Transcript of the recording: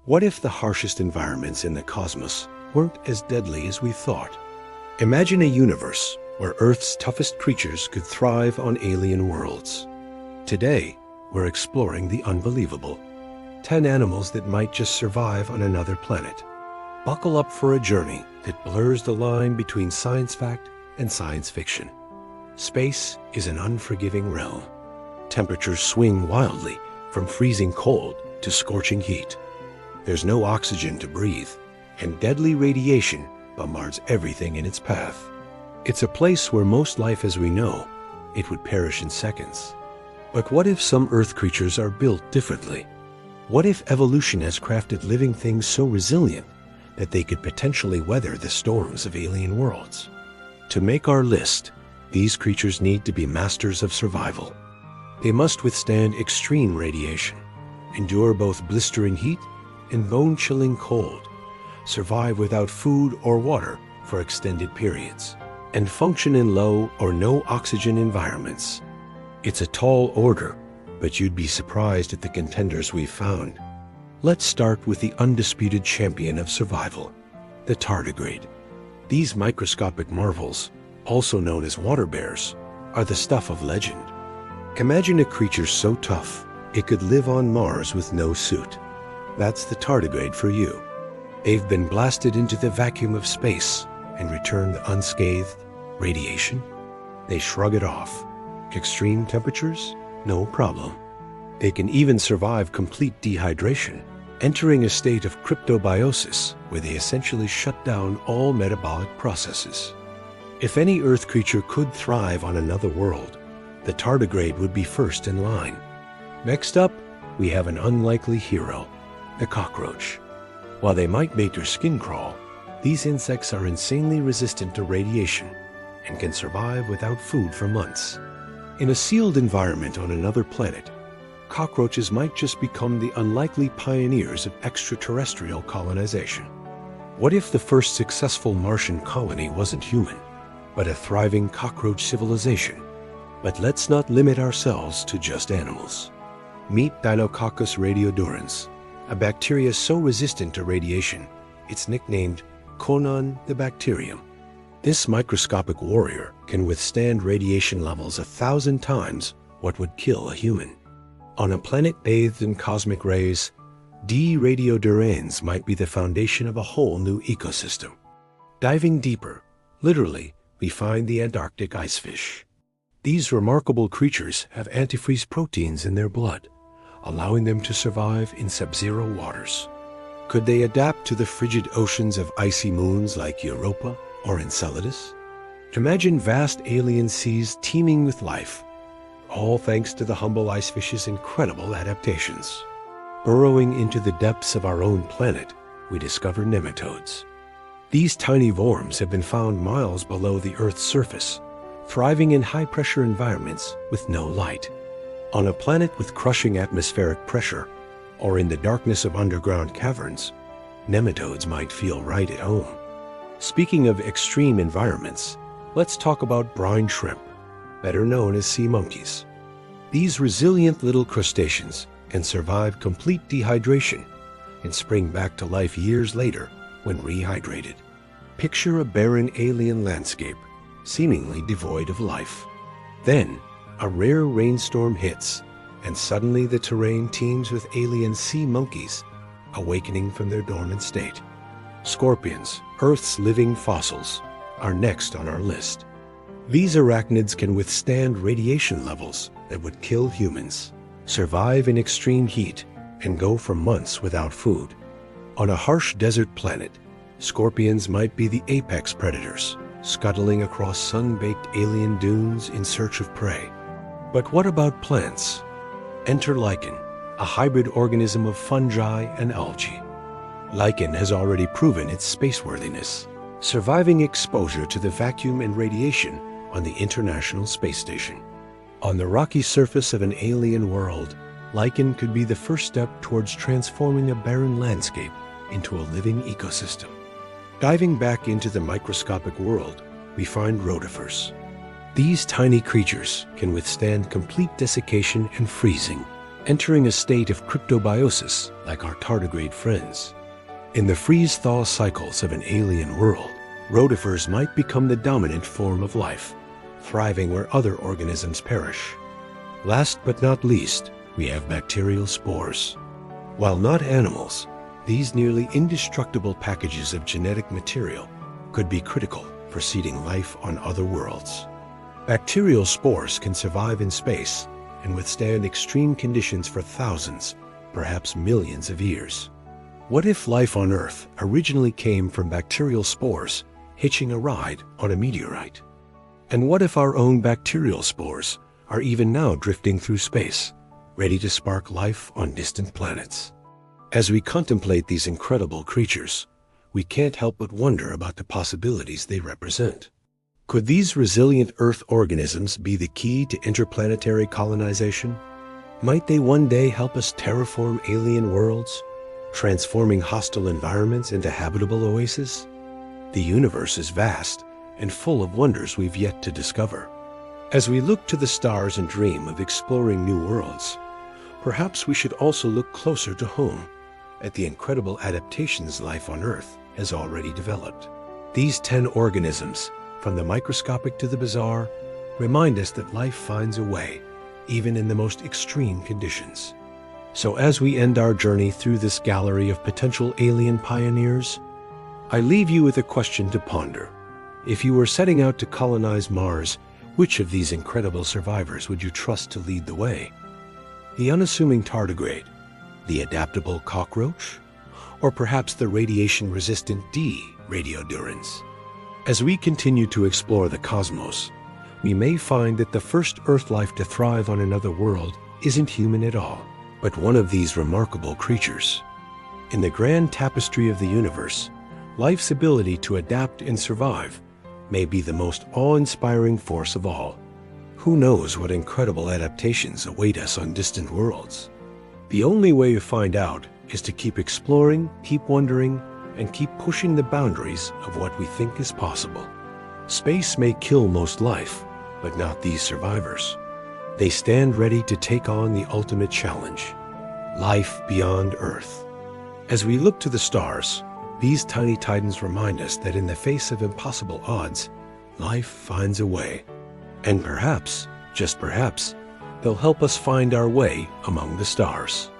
What if the harshest environments in the cosmos weren't as deadly as we thought? Imagine a universe where Earth's toughest creatures could thrive on alien worlds. Today, we're exploring the unbelievable. 10 animals that might just survive on another planet. Buckle up for a journey that blurs the line between science fact and science fiction. Space is an unforgiving realm. Temperatures swing wildly from freezing cold to scorching heat. There's no oxygen to breathe, and deadly radiation bombards everything in its path. It's a place where most life as we know it would perish in seconds. But what if some Earth creatures are built differently? What if evolution has crafted living things so resilient that they could potentially weather the storms of alien worlds? To make our list, these creatures need to be masters of survival. They must withstand extreme radiation, endure both blistering heat and bone-chilling cold, survive without food or water for extended periods, and function in low or no oxygen environments. It's a tall order, but you'd be surprised at the contenders we've found. Let's start with the undisputed champion of survival, the tardigrade. These microscopic marvels, also known as water bears, are the stuff of legend. Imagine a creature so tough it could live on Mars with no suit. That's the tardigrade for you. They've been blasted into the vacuum of space and returned unscathed. Radiation? They shrug it off. Extreme temperatures? No problem. They can even survive complete dehydration, entering a state of cryptobiosis where they essentially shut down all metabolic processes. If any Earth creature could thrive on another world, the tardigrade would be first in line. Next up, we have an unlikely hero, the cockroach. While they might make your skin crawl, these insects are insanely resistant to radiation and can survive without food for months. In a sealed environment on another planet, cockroaches might just become the unlikely pioneers of extraterrestrial colonization. What if the first successful Martian colony wasn't human, but a thriving cockroach civilization? But let's not limit ourselves to just animals. Meet Deinococcus radiodurans, a bacteria so resistant to radiation, it's nicknamed Conon the bacterium. This microscopic warrior can withstand radiation levels 1,000 times what would kill a human. On a planet bathed in cosmic rays, D. radiodurans might be the foundation of a whole new ecosystem. Diving deeper, literally, we find the Antarctic icefish. These remarkable creatures have antifreeze proteins in their blood, allowing them to survive in sub-zero waters. Could they adapt to the frigid oceans of icy moons like Europa or Enceladus? Imagine vast alien seas teeming with life, all thanks to the humble icefish's incredible adaptations. Burrowing into the depths of our own planet, we discover nematodes. These tiny worms have been found miles below the Earth's surface, thriving in high-pressure environments with no light. On a planet with crushing atmospheric pressure, or in the darkness of underground caverns, nematodes might feel right at home. Speaking of extreme environments, let's talk about brine shrimp, better known as sea monkeys. These resilient little crustaceans can survive complete dehydration and spring back to life years later when rehydrated. Picture a barren alien landscape, seemingly devoid of life. Then, a rare rainstorm hits, and suddenly the terrain teems with alien sea monkeys, awakening from their dormant state. Scorpions, Earth's living fossils, are next on our list. These arachnids can withstand radiation levels that would kill humans, survive in extreme heat, and go for months without food. On a harsh desert planet, scorpions might be the apex predators, scuttling across sun-baked alien dunes in search of prey. But what about plants? Enter lichen, a hybrid organism of fungi and algae. Lichen has already proven its spaceworthiness, surviving exposure to the vacuum and radiation on the International Space Station. On the rocky surface of an alien world, lichen could be the first step towards transforming a barren landscape into a living ecosystem. Diving back into the microscopic world, we find rotifers. These tiny creatures can withstand complete desiccation and freezing, entering a state of cryptobiosis like our tardigrade friends. In the freeze-thaw cycles of an alien world, rotifers might become the dominant form of life, thriving where other organisms perish. Last but not least, we have bacterial spores. While not animals, these nearly indestructible packages of genetic material could be critical for seeding life on other worlds. Bacterial spores can survive in space and withstand extreme conditions for thousands, perhaps millions of years. What if life on Earth originally came from bacterial spores hitching a ride on a meteorite? And what if our own bacterial spores are even now drifting through space, ready to spark life on distant planets? As we contemplate these incredible creatures, we can't help but wonder about the possibilities they represent. Could these resilient Earth organisms be the key to interplanetary colonization? Might they one day help us terraform alien worlds, transforming hostile environments into habitable oases? The universe is vast and full of wonders we've yet to discover. As we look to the stars and dream of exploring new worlds, perhaps we should also look closer to home at the incredible adaptations life on Earth has already developed. These 10 organisms, from the microscopic to the bizarre, remind us that life finds a way, even in the most extreme conditions. So as we end our journey through this gallery of potential alien pioneers, I leave you with a question to ponder. If you were setting out to colonize Mars, which of these incredible survivors would you trust to lead the way? The unassuming tardigrade, the adaptable cockroach, or perhaps the radiation-resistant D. radiodurans? As we continue to explore the cosmos, we may find that the first Earth life to thrive on another world isn't human at all, but one of these remarkable creatures. In the grand tapestry of the universe, life's ability to adapt and survive may be the most awe-inspiring force of all. Who knows what incredible adaptations await us on distant worlds? The only way to find out is to keep exploring, keep wondering, and keep pushing the boundaries of what we think is possible. Space may kill most life, but not these survivors. They stand ready to take on the ultimate challenge, life beyond Earth. As we look to the stars, these tiny titans remind us that in the face of impossible odds, life finds a way. And perhaps, just perhaps, they'll help us find our way among the stars.